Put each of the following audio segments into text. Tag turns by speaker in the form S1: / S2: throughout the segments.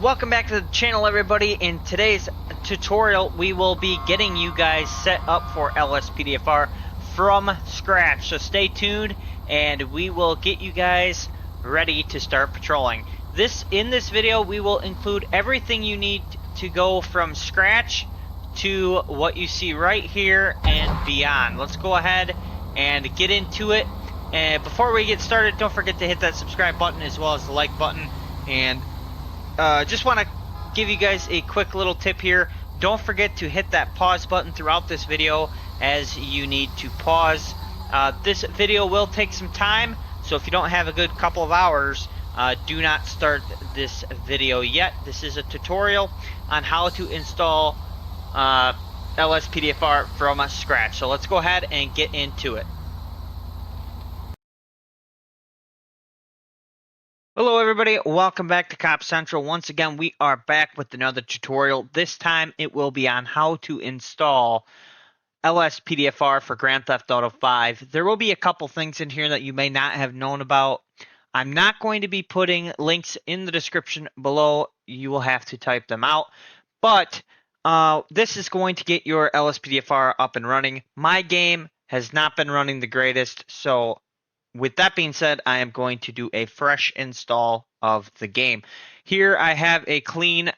S1: Welcome back to the channel, everybody. In today's tutorial, we will be getting you guys set up for LSPDFR from scratch. So stay tuned, and we will get you guys ready to start patrolling. In this video, we will include everything you need to go from scratch to what you see right here and beyond. Let's go ahead and get into it. And before we get started, don't forget to hit that subscribe button as well as the like button. And just want to give you guys a quick little tip here. Don't forget to hit that pause button throughout this video as you need to pause. This video will take some time, so if you don't have a good couple of hours, do not start this video yet. This is a tutorial on how to install LSPDFR from scratch. So let's go ahead and get into it. Hello everybody, welcome back to Cop Central. Once again, we are back with another tutorial. This time it will be on how to install LSPDFR for Grand Theft Auto 5. There will be a couple things in here that you may not have known about. I'm not going to be putting links in the description below. You will have to type them out. But this is going to get your LSPDFR up and running. My game has not been running the greatest, so with that being said, I am going to do a fresh install of the game. Here I have a clean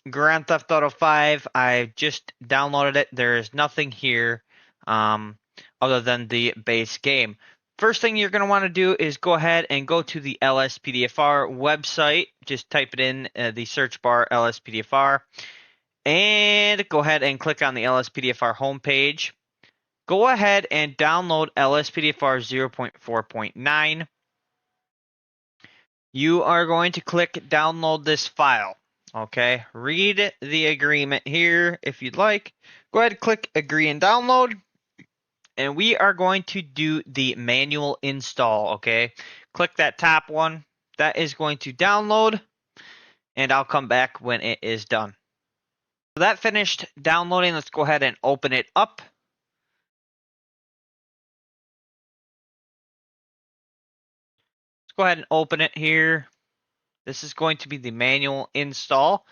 S1: Grand Theft Auto 5. I just downloaded it. There is nothing here other than the base game. First thing you're going to want to do is go ahead and go to the LSPDFR website. Just type it in the search bar, LSPDFR. And go ahead and click on the LSPDFR homepage. Go ahead and download LSPDFR 0.4.9. You are going to click download this file. Okay, read the agreement here if you'd like. Go ahead and click agree and download. And we are going to do the manual install. Okay, click that top one. That is going to download. And I'll come back when it is done. So that finished downloading. Let's go ahead and open it up. Go ahead and open it here. This is going to be the manual install.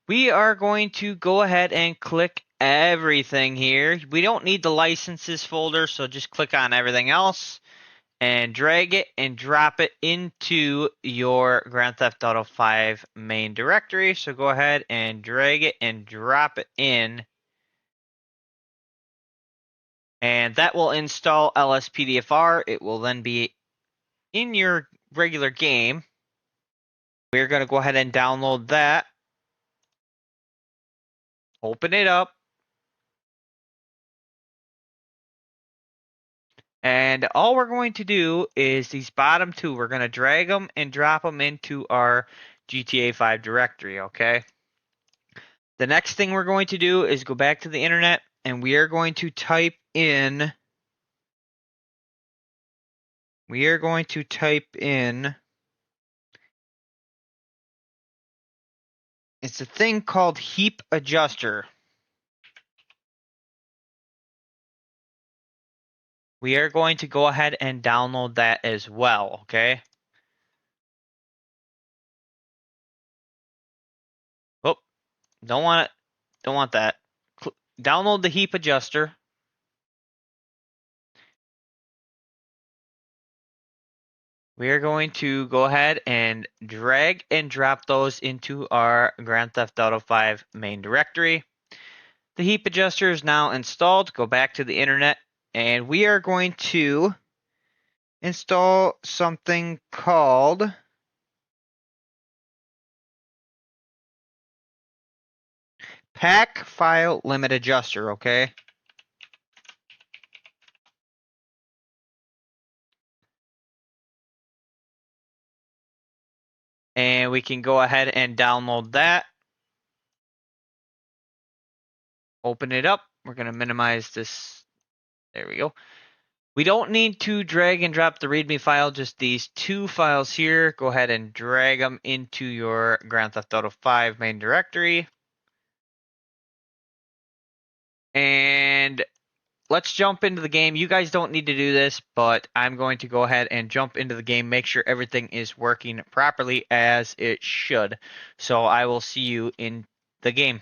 S1: We are going to go ahead and click everything here. We don't need the licenses folder, so just click on everything else and drag it and drop it into your Grand Theft Auto 5 main directory. So go ahead and drag it and drop it in. And that will install LSPDFR. It will then be in your regular game. We're going to go ahead and download that. Open it up. And all we're going to do is these bottom two, we're going to drag them and drop them into our GTA 5 directory, okay? The next thing we're going to do is go back to the internet and we are going to type in it's a thing called heap adjuster. We are going to go ahead and download that as well, okay? Oh, don't want it. Don't want that. Download the heap adjuster. We are going to go ahead and drag and drop those into our Grand Theft Auto 5 main directory. The heap adjuster is now installed. Go back to the internet and we are going to install something called Pack File Limit Adjuster, okay? And we can go ahead and download that. Open it up. We're going to minimize this. There we go. We don't need to drag and drop the README file, just these two files here. Go ahead and drag them into your Grand Theft Auto 5 main directory. And let's jump into the game. You guys don't need to do this, but I'm going to go ahead and jump into the game, make sure everything is working properly as it should. So I will see you in the game.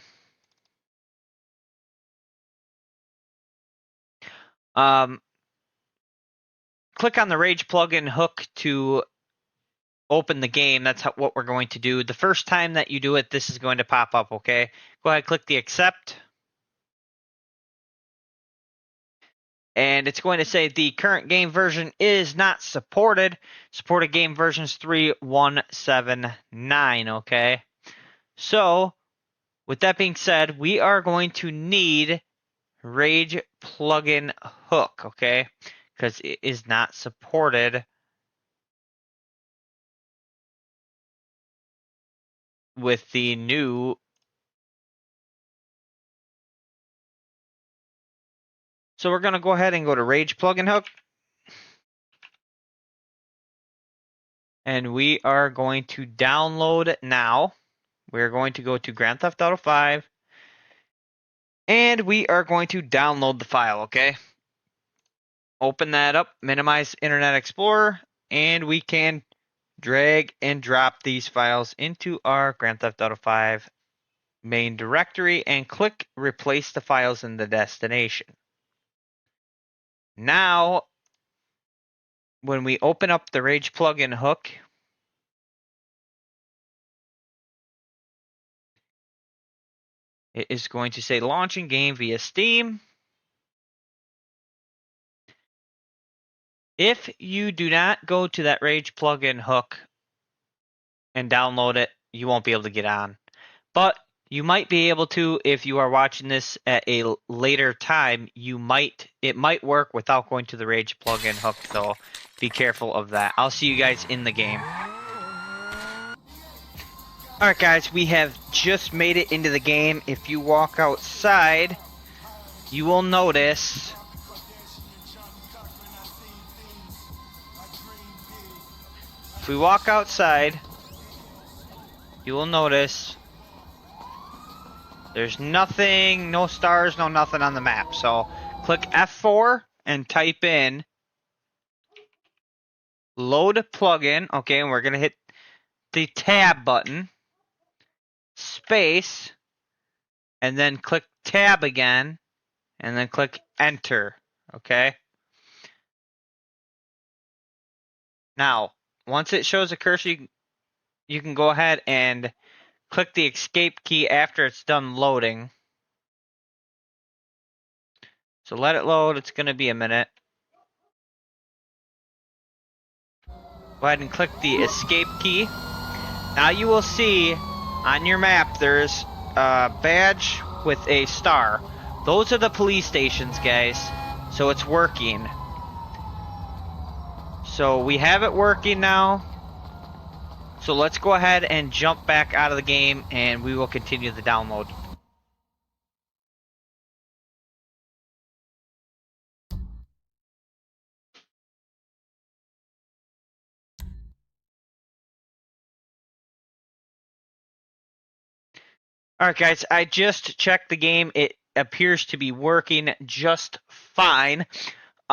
S1: Click on the Rage plugin hook to open the game. That's what we're going to do. The first time that you do it, this is going to pop up, okay? Go ahead, click the accept. And it's going to say the current game version is not supported. Supported game versions 3179, okay? So, with that being said, we are going to need Rage plugin hook, okay? Because it is not supported with the new. So we're going to go ahead and go to Rage plugin hook. And we are going to download now. We're going to go to Grand Theft Auto 5. And we are going to download the file, okay? Open that up, minimize Internet Explorer, and we can drag and drop these files into our Grand Theft Auto 5 main directory and click replace the files in the destination. Now, when we open up the Rage plugin hook, it is going to say launching game via Steam. If you do not go to that Rage plugin hook and download it, you won't be able to get on. But you might be able to if you are watching this at a later time. It might work without going to the Rage plugin hook, though. Be careful of that. I'll see you guys in the game. Alright guys, we have just made it into the game. If you walk outside, you will notice if we walk outside, you will notice there's nothing, no stars, no nothing on the map. So click F4 and type in load plugin. Okay, and we're going to hit the tab button, space, and then click tab again, and then click enter. Okay. Now, once it shows a cursor, you can go ahead and click the escape key after it's done loading. So let it load. It's going to be a minute. Go ahead and click the escape key. Now you will see on your map there's a badge with a star. Those are the police stations, guys. So it's working. So we have it working now. So let's go ahead and jump back out of the game and we will continue the download. Alright guys, I just checked the game. It appears to be working just fine.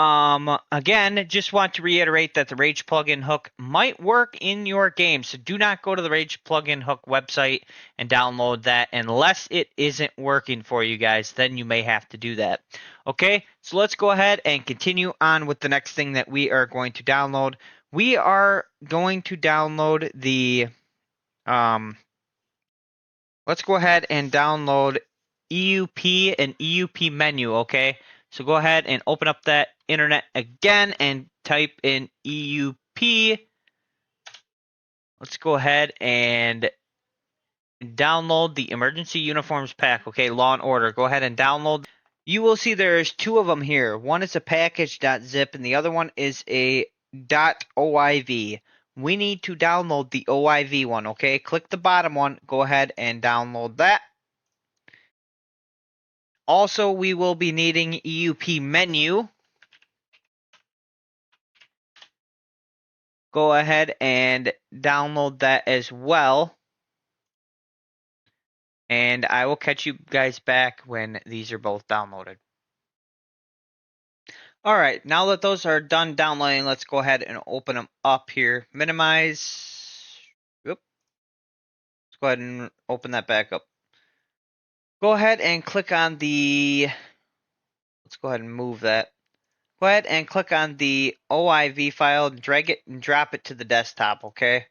S1: Again, just want to reiterate that the Rage plugin hook might work in your game. So do not go to the Rage plugin hook website and download that unless it isn't working for you guys. Then you may have to do that. Okay, so let's go ahead and continue on with the next thing that we are going to download. We are going to download the let's go ahead and download EUP and EUP menu, okay? So go ahead and open up that internet again and type in EUP. Let's go ahead and download the emergency uniforms pack, okay? Law and Order. Go ahead and download. You will see there's two of them here. One is a package.zip and the other one is a .oiv. We need to download the OIV one, okay? Click the bottom one. Go ahead and download that. Also, we will be needing EUP menu. Go ahead and download that as well. And I will catch you guys back when these are both downloaded. All right, now that those are done downloading, let's go ahead and open them up here. Minimize. Let's go ahead and open that back up. Go ahead and click on the, let's go ahead and move that. Go ahead and click on the OIV file, drag it and drop it to the desktop, okay?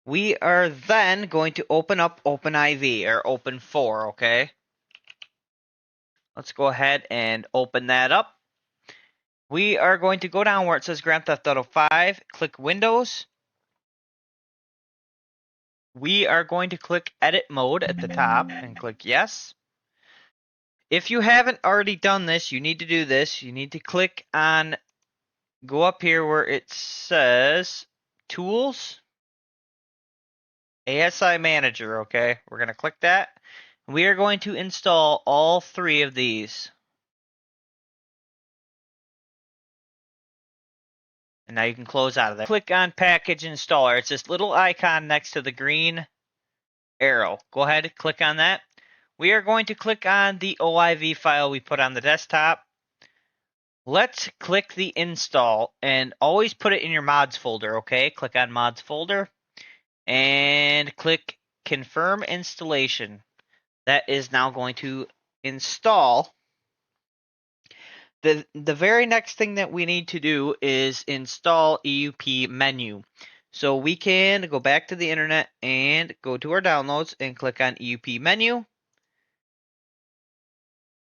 S1: We are then going to open up OpenIV, or Open4, okay? Let's go ahead and open that up. We are going to go down where it says Grand Theft Auto 5, click Windows. We are going to click Edit Mode at the top and click Yes. If you haven't already done this, you need to do this. You need to click on, go up here where it says Tools, ASI Manager, okay? We're going to click that. We are going to install all three of these. And now you can close out of there. Click on Package Installer. It's this little icon next to the green arrow. Go ahead and click on that. We are going to click on the OIV file we put on the desktop. Let's click the install and always put it in your mods folder, okay? Click on mods folder and click confirm installation. That is now going to install. The very next thing that we need to do is install EUP menu. So we can go back to the internet and go to our downloads and click on EUP menu.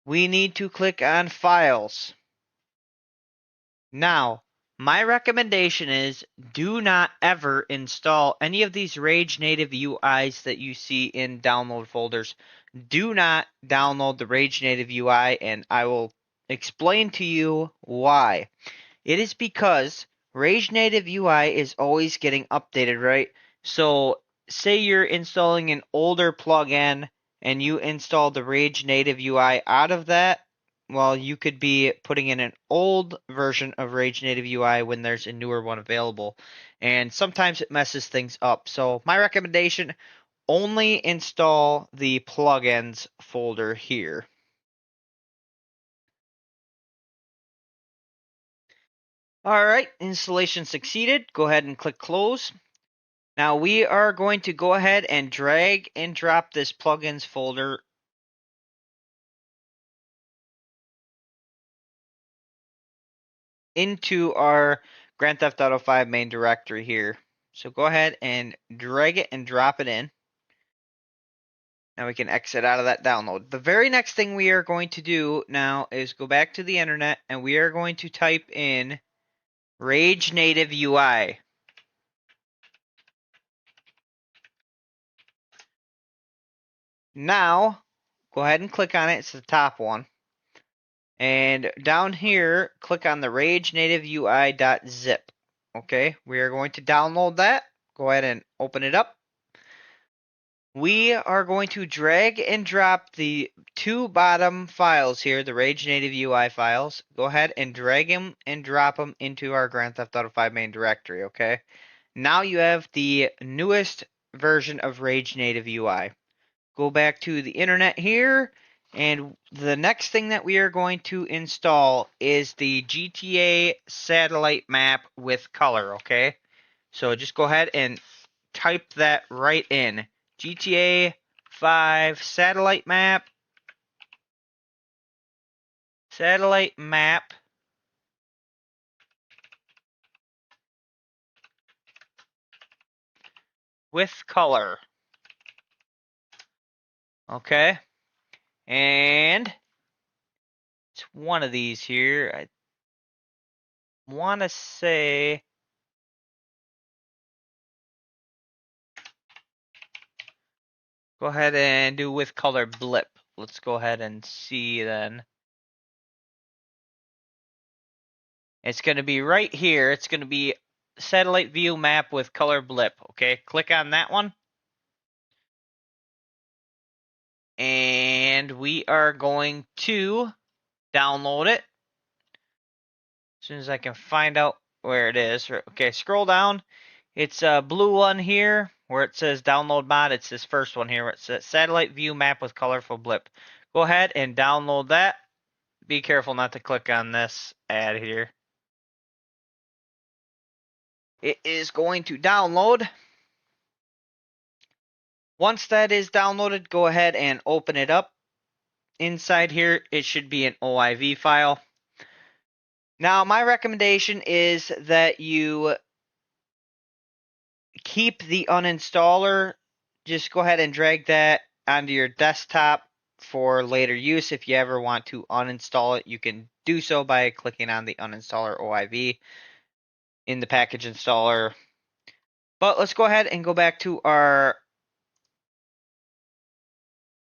S1: We need to click on files. Now, my recommendation is do not ever install any of these Rage Native UIs that you see in download folders. Do not download the Rage Native UI, and I will explain to you why. It is because Rage Native UI is always getting updated, right? So, say you're installing an older plugin and you install the Rage Native UI out of that, well, you could be putting in an old version of Rage Native UI when there's a newer one available. And sometimes it messes things up. So, my recommendation, only install the plugins folder here. Alright, installation succeeded. Go ahead and click close. Now we are going to go ahead and drag and drop this plugins folder into our Grand Theft Auto 5 main directory here. So go ahead and drag it and drop it in. Now we can exit out of that download. The very next thing we are going to do now is go back to the internet and we are going to type in Rage Native UI. Now, go ahead and click on it. It's the top one. And down here, click on the Rage Native UI.zip. Okay, we are going to download that. Go ahead and open it up. We are going to drag and drop the two bottom files here, the Rage Native UI files. Go ahead and drag them and drop them into our Grand Theft Auto 5 main directory, okay? Now you have the newest version of Rage Native UI. Go back to the internet here, and the next thing that we are going to install is the GTA satellite map with color, okay? So just go ahead and type that right in. GTA 5 satellite map with color. Okay? And it's one of these here. I want to say, go ahead and do with color blip. Let's go ahead and see then. It's going to be right here. It's going to be satellite view map with color blip. Okay, click on that one. And we are going to download it. As soon as I can find out where it is. Okay, scroll down. It's a blue one here where it says download mod. It's this first one here where it says satellite view map with colorful blip. Go ahead and download that. be careful not to click on this ad here. It is going to download. Once that is downloaded, go ahead and open it up. Inside here, it should be an OIV file. Now, my recommendation is that you keep the uninstaller. Just go ahead and drag that onto your desktop for later use. If you ever want to uninstall it, you can do so by clicking on the uninstaller OIV in the package installer. But let's go ahead and go back to our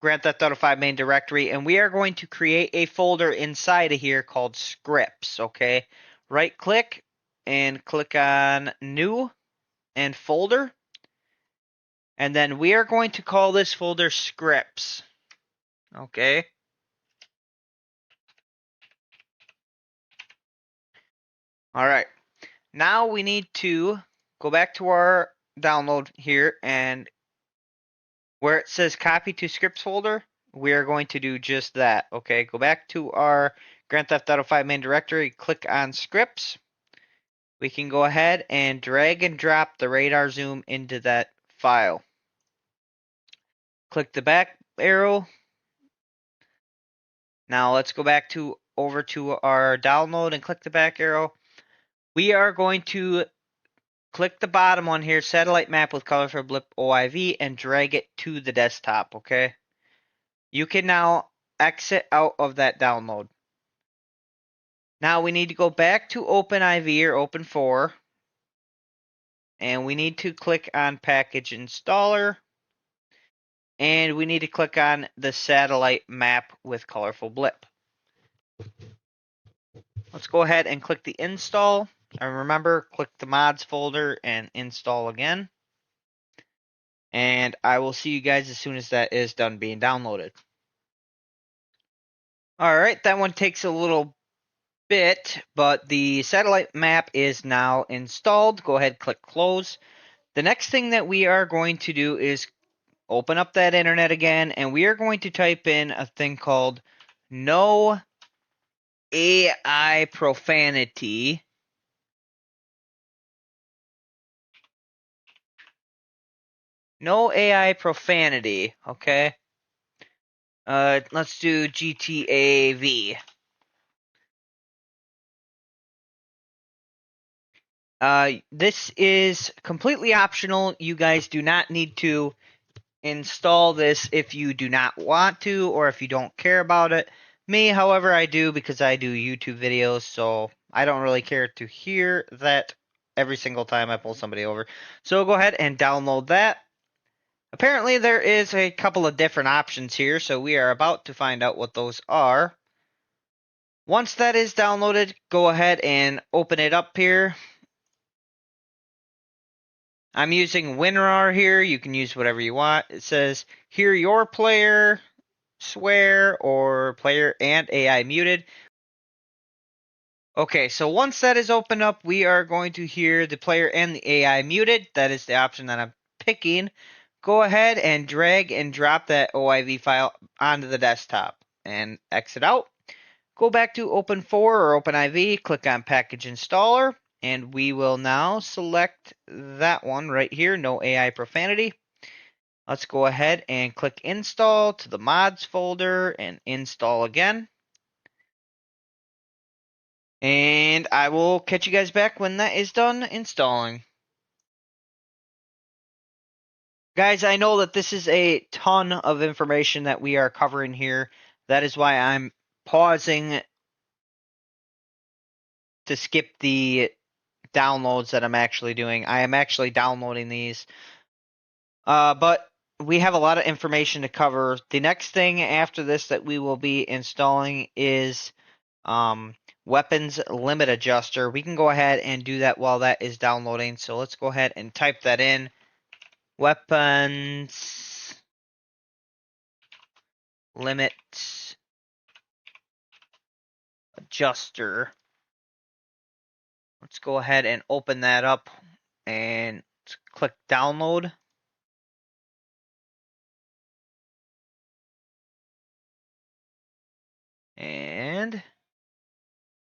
S1: Grand Theft Auto 5 main directory, and we are going to create a folder inside of here called scripts, okay? Right click and click on new and folder. And then we are going to call this folder scripts, okay? All right. Now we need to go back to our download here, and where it says copy to scripts folder, we are going to do just that, okay? Go back to our Grand Theft Auto 5 main directory, click on scripts. We can go ahead and drag and drop the radar zoom into that file. Click the back arrow. Now let's go back to over to our download and click the back arrow. We are going to click the bottom one here, satellite map with colorful blip OIV, and drag it to the desktop, okay? You can now exit out of that download. Now we need to go back to OpenIV or Open4, and we need to click on package installer, and we need to click on the satellite map with colorful blip. Let's go ahead and click the install. And remember, click the mods folder and install again. And I will see you guys as soon as that is done being downloaded. Alright, that one takes a little bit, but the satellite map is now installed. Go ahead, click close. The next thing that we are going to do is open up that internet again, and we are going to type in a thing called no AI profanity. No AI profanity, okay? Let's do GTA V. This is completely optional. You guys do not need to install this if you do not want to or if you don't care about it. Me, however, I do because I do YouTube videos, so I don't really care to hear that every single time I pull somebody over. So go ahead and download that. Apparently there is a couple of different options here, so we are about to find out what those are. Once that is downloaded, go ahead and open it up here. I'm using WinRAR here. You can use whatever you want. It says, hear your player swear or player and AI muted. Okay, so once that is opened up, we are going to hear the player and the AI muted. That is the option that I'm picking. Go ahead and drag and drop that OIV file onto the desktop and exit out. Go back to Open4 or OpenIV, click on Package Installer, and we will now select that one right here, no AI profanity. Let's go ahead and click Install to the Mods folder and install again. And I will catch you guys back when that is done installing. Guys, I know that this is a ton of information that we are covering here. That is why I'm pausing to skip the downloads that I'm actually doing. I am actually downloading these. But we have a lot of information to cover. The next thing after this that we will be installing is weapons limit adjuster. We can go ahead and do that while that is downloading. So let's go ahead and type that in. Weapons limit adjuster. Let's go ahead and open that up and click download. And and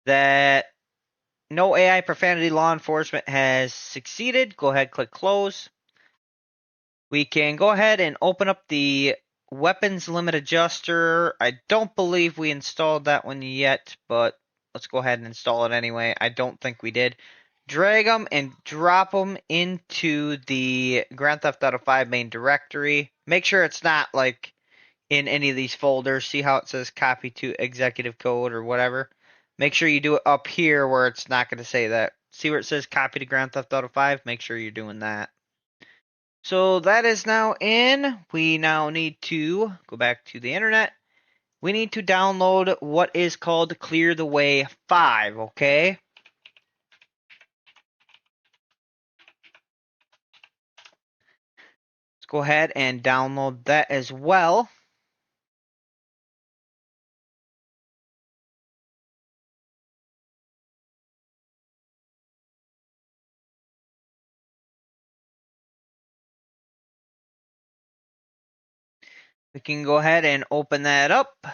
S1: that no AI profanity law enforcement has succeeded. Go ahead, click close. We can go ahead and open up the weapons limit adjuster. I don't believe we installed that one yet, but let's go ahead and install it anyway. I don't think we did. Drag them and drop them into the Grand Theft Auto 5 main directory. Make sure it's not like in any of these folders. See how it says copy to executive code or whatever? Make sure you do it up here where it's not going to say that. See where it says copy to Grand Theft Auto 5? Make sure you're doing that. So that is now in. We now need to go back to the internet. We need to download what is called Clear the Way 5, okay? Let's go ahead and download that as well. We can go ahead and open that up.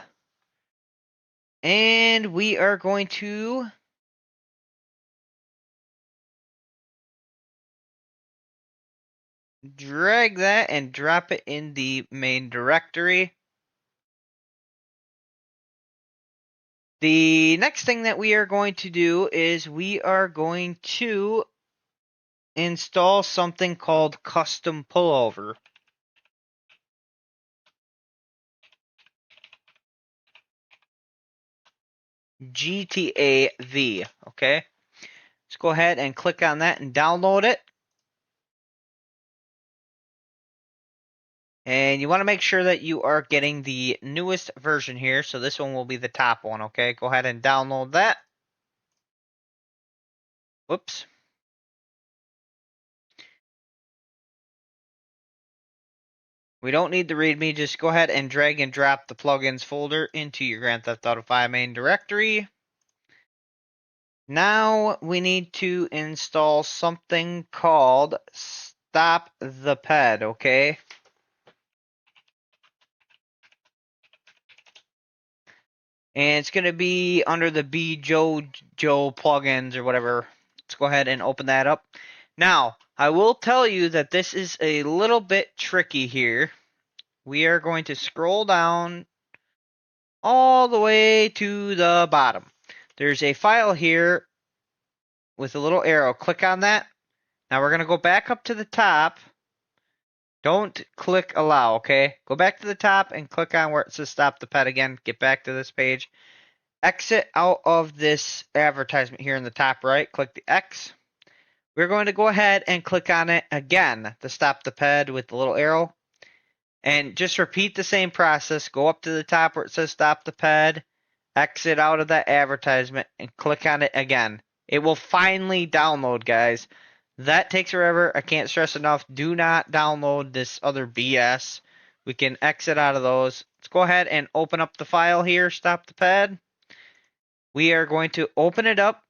S1: And we are going to drag that and drop it in the main directory. The next thing that we are going to do is we are going to install something called custom pullover. GTA V, okay? Let's go ahead and click on that and download it. And you want to make sure that you are getting the newest version here. So this one will be the top one, okay? Go ahead and download that. Whoops. We don't need the README. Just go ahead and drag and drop the plugins folder into your Grand Theft Auto 5 main directory. Now we need to install something called Stop the Ped, okay? And it's going to be under the BXBUGGS plugins or whatever. Let's go ahead and open that up. Now, I will tell you that this is a little bit tricky here. We are going to scroll down all the way to the bottom. There's a file here with a little arrow. Click on that. Now we're going to go back up to the top. Don't click allow, okay? Go back to the top and click on where it says stop the pet again. Get back to this page. Exit out of this advertisement here in the top right. Click the X. We're going to go ahead and click on it again to stop the ped with the little arrow. And just repeat the same process. Go up to the top where it says stop the ped. Exit out of that advertisement and click on it again. It will finally download, guys. That takes forever. I can't stress enough. Do not download this other BS. We can exit out of those. Let's go ahead and open up the file here. Stop the ped. We are going to open it up.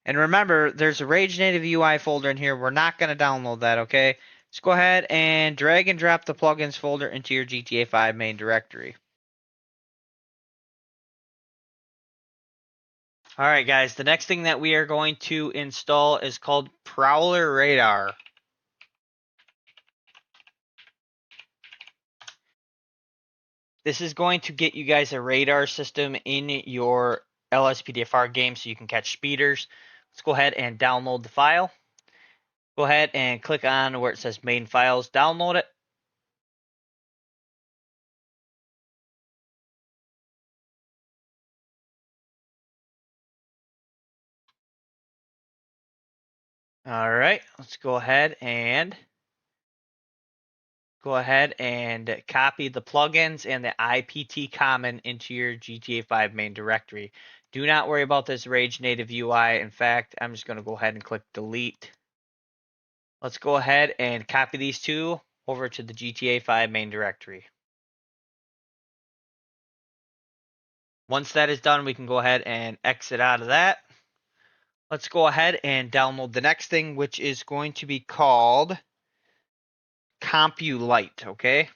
S1: And remember, there's a Rage Native UI folder in here. We're not going to download that, okay? Let's go ahead and drag and drop the plugins folder into your GTA 5 main directory. Alright guys, the next thing that we are going to install is called Prowler Radar. This is going to get you guys a radar system in your LSPDFR game so you can catch speeders. Let's go ahead and download the file. Go ahead and click on where it says main files, download it. Alright, let's go ahead and copy the plugins and the IPT common into your GTA 5 main directory. Do not worry about this Rage Native UI. In fact, I'm just going to go ahead and click delete. Let's go ahead and copy these two over to the GTA 5 main directory. Once that is done, we can go ahead and exit out of that. Let's go ahead and download the next thing, which is going to be called CompuLite, okay?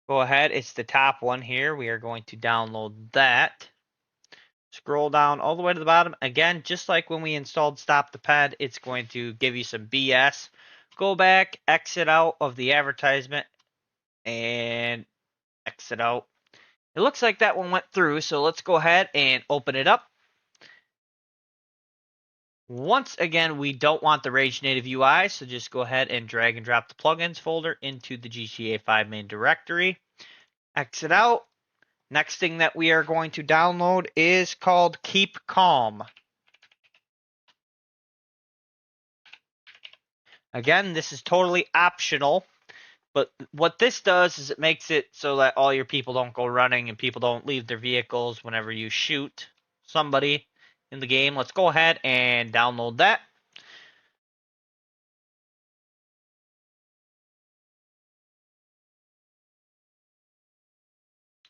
S1: Go ahead, it's the top one here. We are going to download that. Scroll down all the way to the bottom. Again, just like when we installed Stop the Ped, it's going to give you some BS. Go back, exit out of the advertisement, and exit out. It looks like that one went through, so let's go ahead and open it up. Once again, we don't want the Rage Native UI, so just go ahead and drag and drop the plugins folder into the GTA 5 main directory. Exit out. Next thing that we are going to download is called Keep Calm. Again, this is totally optional, but what this does is it makes it so that all your people don't go running and people don't leave their vehicles whenever you shoot somebody in the game. Let's go ahead and download that.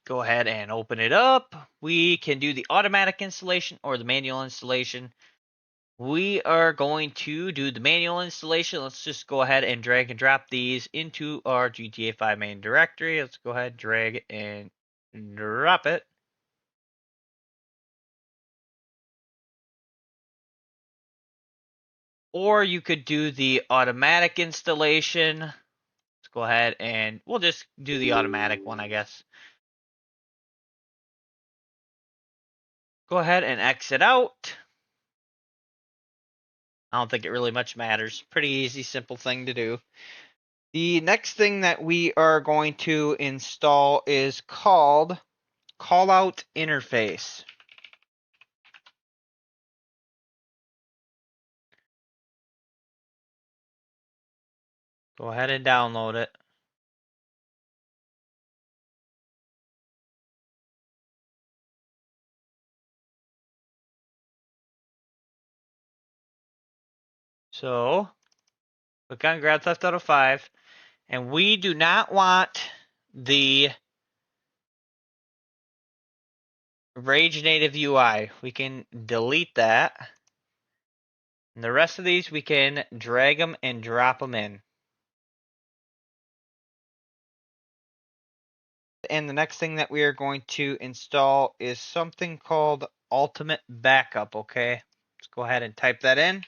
S1: Go ahead and open it up. We can do the automatic installation or the manual installation. We are going to do the manual installation. Let's just go ahead and drag and drop these into our GTA 5 main directory. Let's go ahead, drag it and drop it. Or you could do the automatic installation. Let's go ahead and we'll just do the automatic one, I guess. Go ahead and exit out. I don't think it really much matters. Pretty easy, simple thing to do. The next thing that we are going to install is called Callout Interface. Go ahead and download it. So, click on Grand Theft Auto 5, and we do not want the Rage Native UI. We can delete that. And the rest of these, we can drag them and drop them in. And the next thing that we are going to install is something called Ultimate Backup, okay? Let's go ahead and type that in.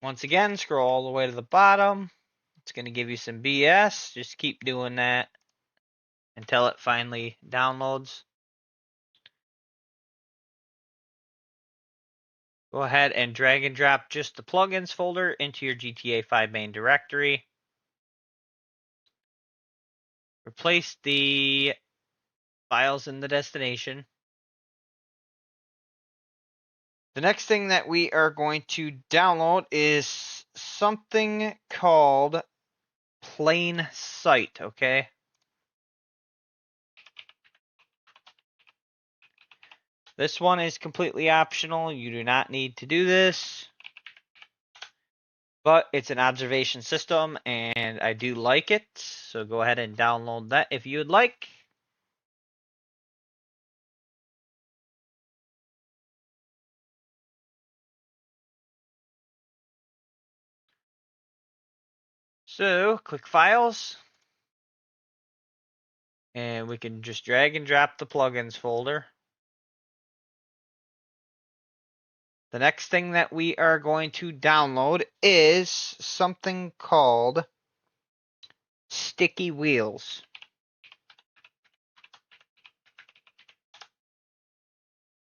S1: Once again, scroll all the way to the bottom. It's going to give you some BS. Just keep doing that until it finally downloads. Go ahead and drag and drop just the plugins folder into your GTA 5 main directory. Replace the files in the destination. The next thing that we are going to download is something called Plain Sight, okay? This one is completely optional. You do not need to do this. But it's an observation system, and I do like it. So go ahead and download that if you would like. So click Files. And we can just drag and drop the plugins folder. The next thing that we are going to download is something called Sticky Wheels.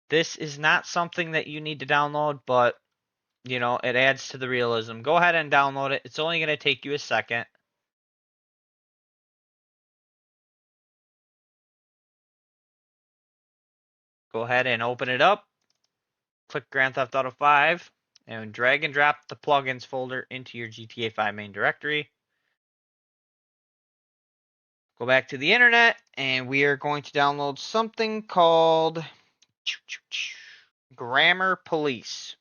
S1: This is not something that you need to download, but you know, it adds to the realism. Go ahead and download it. It's only going to take you a second. Go ahead and open it up. Click Grand Theft Auto 5 and drag and drop the plugins folder into your GTA 5 main directory. Go back to the internet, and we are going to download something called Grammar Police.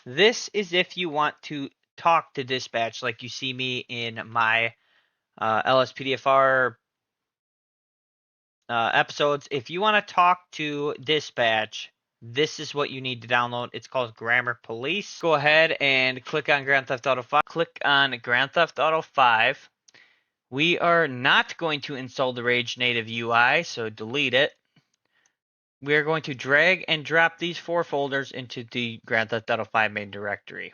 S1: This is if you want to talk to dispatch, like you see me in my LSPDFR episodes. If you want to talk to dispatch, this is what you need to download. It's called Grammar Police. Go ahead and click on Grand Theft Auto 5. Click on Grand Theft Auto 5. We are not going to install the Rage Native UI, so delete it. We are going to drag and drop these 4 folders into the Grand Theft Auto 5 main directory.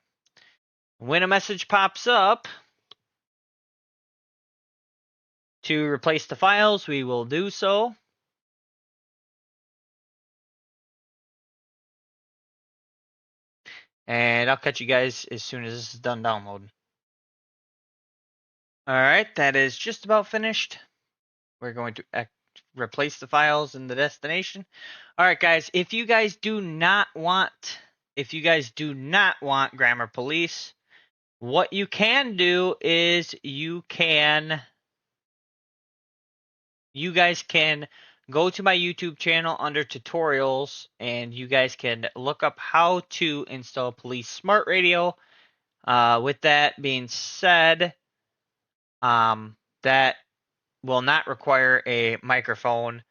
S1: When a message pops up to replace the files, we will do so. And I'll catch you guys as soon as this is done downloading. Alright, that is just about finished. We're going to replace the files in the destination. Alright guys, if you guys do not want Grammar Police, what you can do is you guys can go to my YouTube channel under tutorials, and you guys can look up how to install Police Smart Radio. With that being said, that will not require a microphone,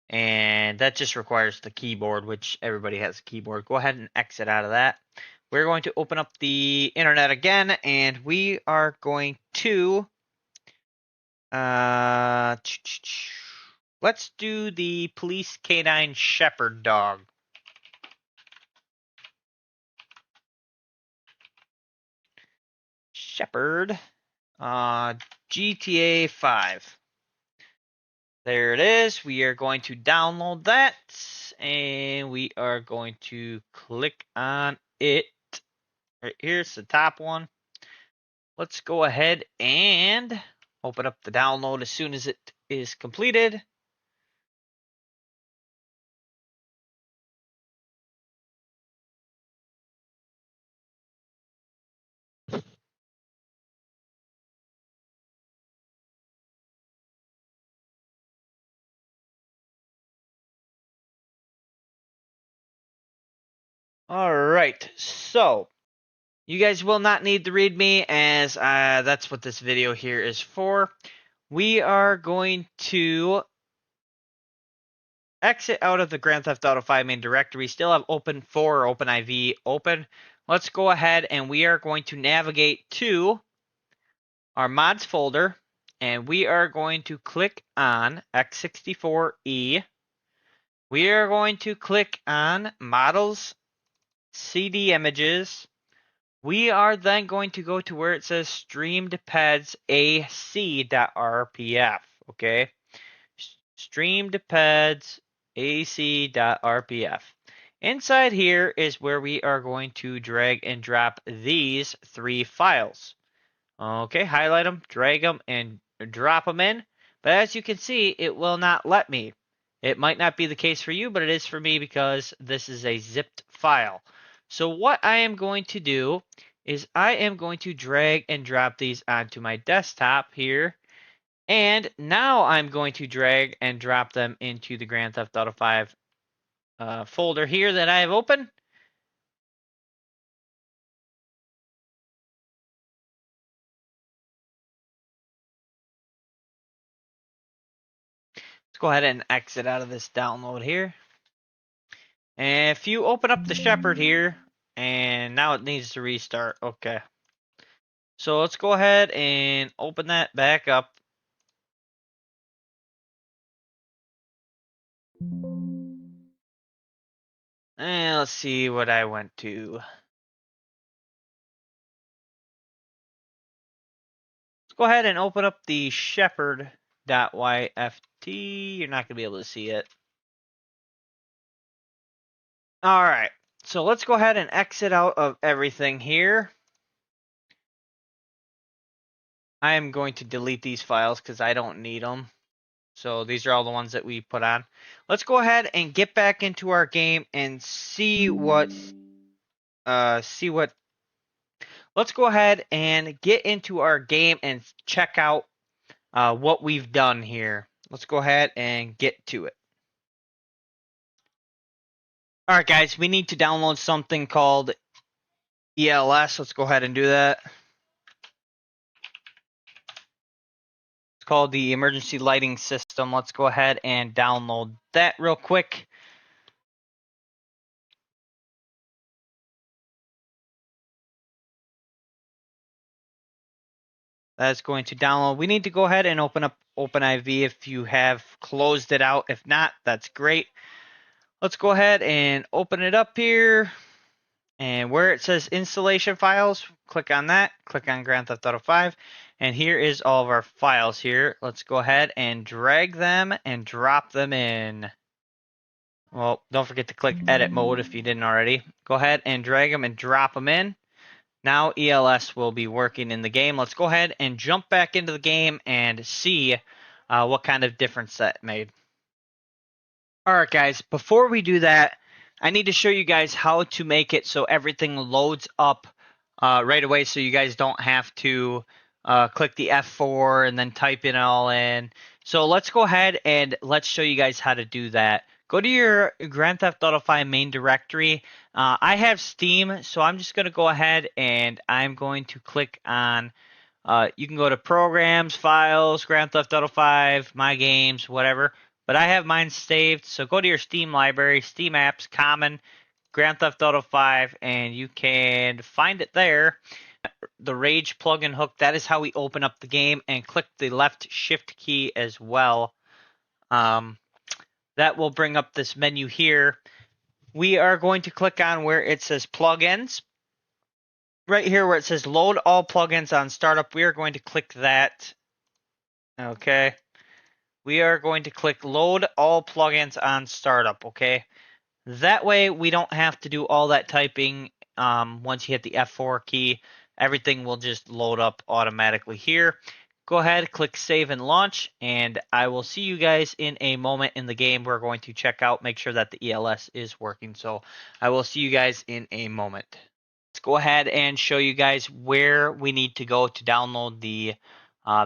S1: and that just requires the keyboard, which everybody has a keyboard. Go ahead and exit out of that. We're going to open up the internet again, and we are going to let's do the Police Canine Shepherd Dog. Shepherd, GTA 5. There it is. We are going to download that, and we are going to click on it. Right here's the top one. Let's go ahead and open up the download as soon as it is completed. All right, so you guys will not need to read me, as that's what this video here is for. We are going to exit out of the Grand Theft Auto 5 main directory. Still have Open4 or OpenIV open. Let's go ahead and we are going to navigate to our mods folder, and we are going to click on X64E. We are going to click on Models, CD Images. We are then going to go to where it says streamedpeds ac.rpf. Okay, streamedpeds ac.rpf. Inside here is where we are going to drag and drop these 3 files. Okay, highlight them, drag them, and drop them in. But as you can see, it will not let me. It might not be the case for you, but it is for me because this is a zipped file. So what I am going to do is I am going to drag and drop these onto my desktop here. And now I'm going to drag and drop them into the Grand Theft Auto 5 folder here that I have open. Let's go ahead and exit out of this download here. And if you open up the Shepherd here, and now it needs to restart. Okay. So let's go ahead and open that back up. And let's see what I went to. Let's go ahead and open up the shepherd.yft. You're not going to be able to see it. All right. So let's go ahead and exit out of everything here. I am going to delete these files because I don't need them. So these are all the ones that we put on. Let's go ahead and get back into our game and see what. Let's go ahead and get into our game and check out what we've done here. Let's go ahead and get to it. All right, guys, we need to download something called ELS. Let's go ahead and do that. It's called the Emergency Lighting System. Let's go ahead and download that real quick. That's going to download. We need to go ahead and open up OpenIV if you have closed it out. If not, that's great. Let's go ahead and open it up here. And where it says installation files, click on that. Click on Grand Theft Auto 5. And here is all of our files here. Let's go ahead and drag them and drop them in. Well, don't forget to click edit mode if you didn't already. Go ahead and drag them and drop them in. Now ELS will be working in the game. Let's go ahead and jump back into the game and see what kind of difference that made. Alright guys, before we do that, I need to show you guys how to make it so everything loads up right away so you guys don't have to click the F4 and then type it all in. So let's go ahead and let's show you guys how to do that. Go to your Grand Theft Auto 5 main directory. I have Steam, so I'm just going to go ahead and I'm going to click on, you can go to Programs, Files, Grand Theft Auto 5, My Games, whatever. But I have mine saved, so go to your Steam library, Steam Apps, Common, Grand Theft Auto 5, and you can find it there. The Rage plugin hook, that is how we open up the game, and click the left shift key as well. That will bring up this menu here. We are going to click on where it says plugins. Right here where it says load all plugins on startup, we are going to click that. Okay. We are going to click load all plugins on startup, okay? That way we don't have to do all that typing once you hit the F4 key. Everything will just load up automatically here. Go ahead, click save and launch, and I will see you guys in a moment in the game. We're going to check out, make sure that the ELS is working. So I will see you guys in a moment. Let's go ahead and show you guys where we need to go to download the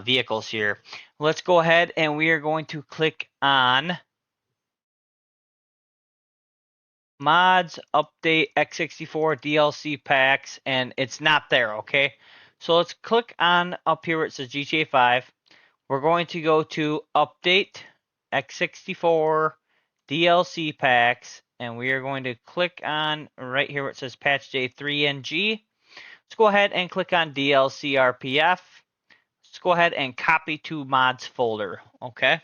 S1: vehicles here. Let's go ahead and we are going to click on mods, update, x64, DLC packs, and it's not there, okay? So let's click on up here where it says GTA 5. We're going to go to update, x64, DLC packs, and we are going to click on right here where it says patch J3NG. Let's go ahead and click on DLC RPF. Let's go ahead and copy to mods folder, okay?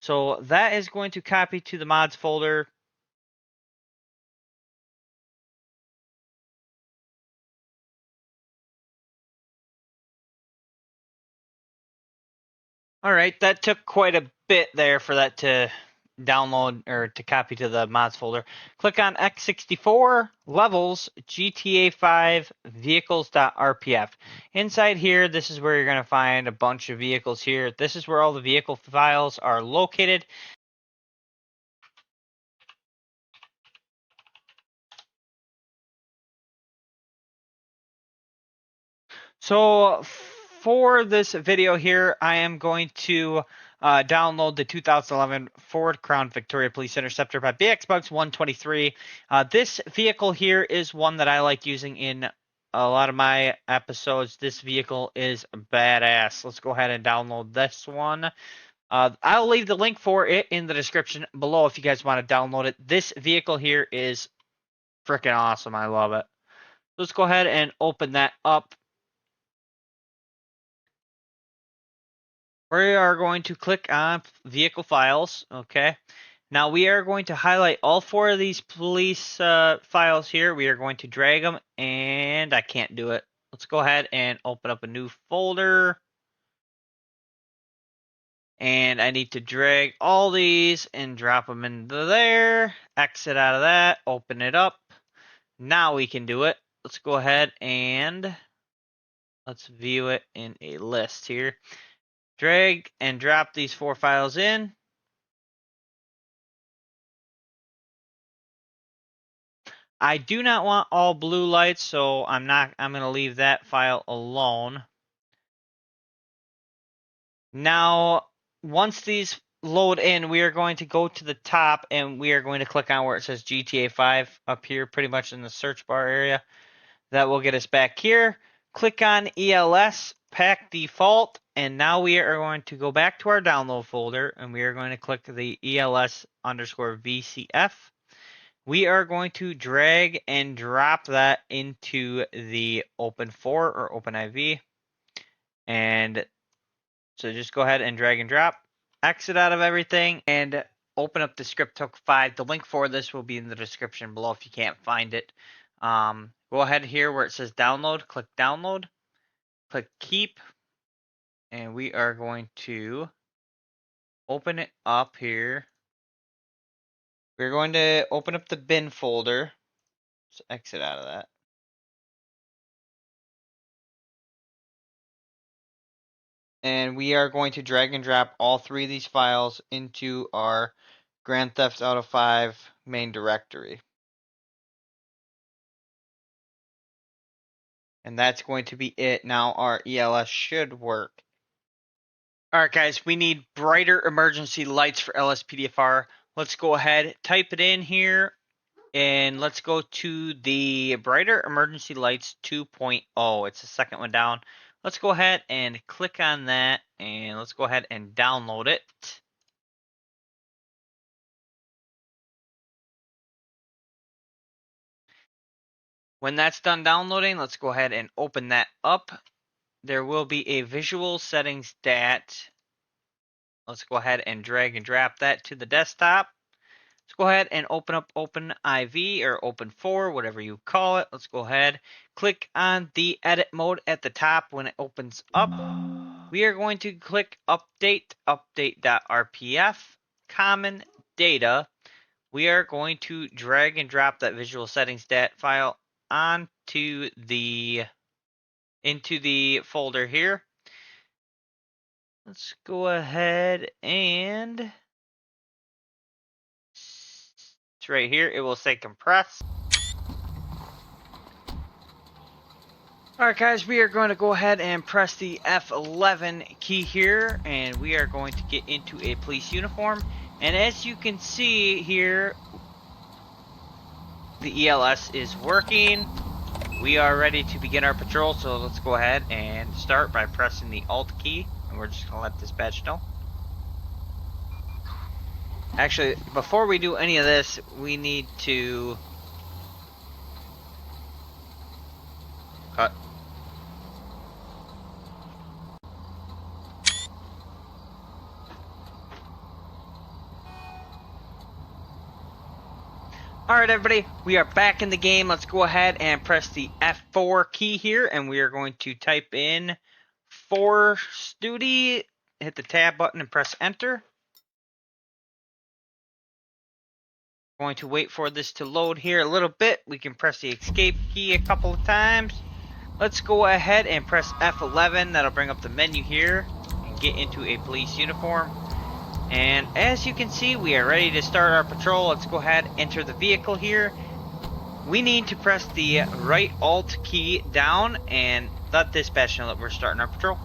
S1: So that is going to copy to the mods folder. All right, that took quite a bit there for that to download or to copy to the mods folder. Click on x64 levels GTA 5 vehicles.rpf. Inside here, this is where you're going to find a bunch of vehicles here. This is where all the vehicle files are located. So for this video here, I am going to download the 2011 Ford Crown Victoria Police Interceptor by BXBUGGS 123. This vehicle here is one that I like using in a lot of my episodes. This vehicle is badass. Let's go ahead and download this one. I'll leave the link for it in the description below if you guys want to download it. This vehicle here is freaking awesome. I love it. Let's go ahead and open that up. We are going to click on vehicle files, okay? Now we are going to highlight all four of these police files here. We are going to drag them, and I can't do it. Let's go ahead and open up a new folder. And I need to drag all these and drop them into there. Exit out of that, open it up. Now we can do it. Let's go ahead and let's view it in a list here. Drag and drop these four files in. I do not want all blue lights, so I'm going to leave that file alone. Now, once these load in, we are going to go to the top and we are going to click on where it says GTA 5 up here, pretty much in the search bar area. That will get us back here. Click on ELS, pack default, and now we are going to go back to our download folder and we are going to click the ELS_VCF. We are going to drag and drop that into the Open4 or OpenIV. And so just go ahead and drag and drop, exit out of everything, and open up the script took 5. The link for this will be in the description below if you can't find it. Go ahead here where it says download, click download, click keep, and we are going to open it up here. We're going to open up the bin folder. Let's exit out of that. And we are going to drag and drop all 3 of these files into our Grand Theft Auto 5 main directory. And that's going to be it. Now our ELS should work. Alright guys, we need brighter emergency lights for LSPDFR. Let's go ahead, type it in here, and let's go to the brighter emergency lights 2.0. It's the second one down. Let's go ahead and click on that, and let's go ahead and download it. When that's done downloading, let's go ahead and open that up. There will be a visual settings dat. Let's go ahead and drag and drop that to the desktop. Let's go ahead and open up OpenIV or Open4, whatever you call it. Let's go ahead, click on the edit mode at the top when it opens up. We are going to click update, update.rpf, common data. We are going to drag and drop that visual settings dat file into the folder here. Let's go ahead and it's right here. It will say compress. Alright guys, we are going to go ahead and press the F11 key here, and we are going to get into a police uniform. And as you can see here, the ELS is working. We are ready to begin our patrol, so let's go ahead and start by pressing the Alt key, and we're just going to let dispatch know. Actually, before we do any of this, we need to cut. Alright everybody, we are back in the game. Let's go ahead and press the F4 key here, and we are going to type in Force Duty, hit the tab button and press enter. Going to wait for this to load here a little bit. We can press the escape key a couple of times. Let's go ahead and press F11. That'll bring up the menu here and get into a police uniform. And as you can see, we are ready to start our patrol. Let's go ahead, enter the vehicle here. We need to press the right Alt key down and let dispatch know that we're starting our patrol.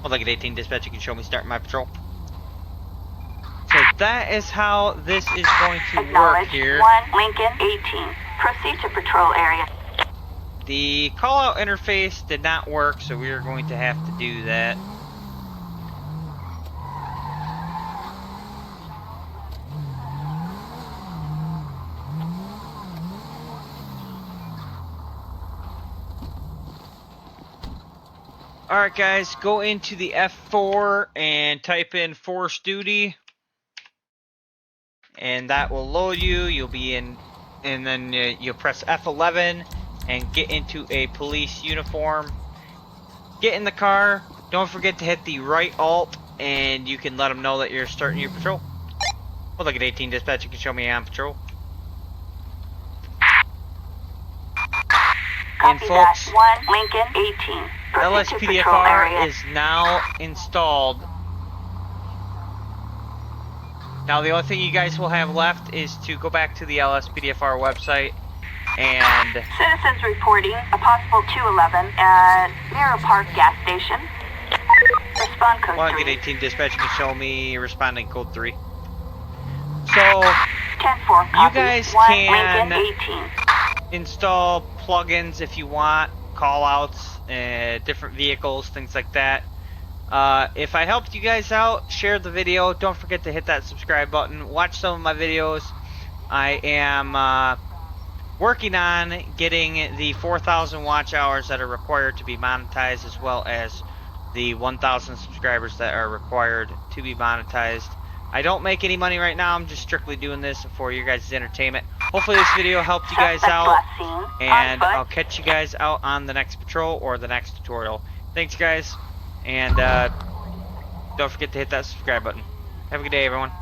S1: Well, look at 18 dispatch, you can show me starting my patrol. So that is how this is going to work here.
S2: 1 Lincoln 18. Proceed to patrol area.
S1: The call-out interface did not work, so we are going to have to do that. Alright guys, go into the F4 and type in Force Duty. And that will load you. You'll be in, and then you'll press F11 and get into a police uniform. Get in the car. Don't forget to hit the right Alt, and you can let them know that you're starting your patrol. Well, look at 18 dispatch. You can show me on patrol. And folks,
S2: 1 Lincoln 18.
S1: LSPDFR is now installed. Now the only thing you guys will have left is to go back to the LSPDFR website and...
S2: Citizens reporting a possible 211 at Mirror Park gas station. Respond code 3.
S1: Well, get 18 dispatch, you can show me responding code 3. So,
S2: 10-4,
S1: you guys can
S2: 18.
S1: install plugins if you want, call-outs, different vehicles, things like that. If I helped you guys out, share the video. Don't forget to hit that subscribe button. Watch some of my videos. I am working on getting the 4,000 watch hours that are required to be monetized, as well as the 1,000 subscribers that are required to be monetized. I don't make any money right now. I'm just strictly doing this for your guys' entertainment. Hopefully this video helped you guys
S2: Suspect
S1: out,
S2: last seen.
S1: and
S2: On foot.
S1: I'll catch you guys out on the next patrol or the next tutorial. Thanks, guys, and don't forget to hit that subscribe button. Have a good day, everyone.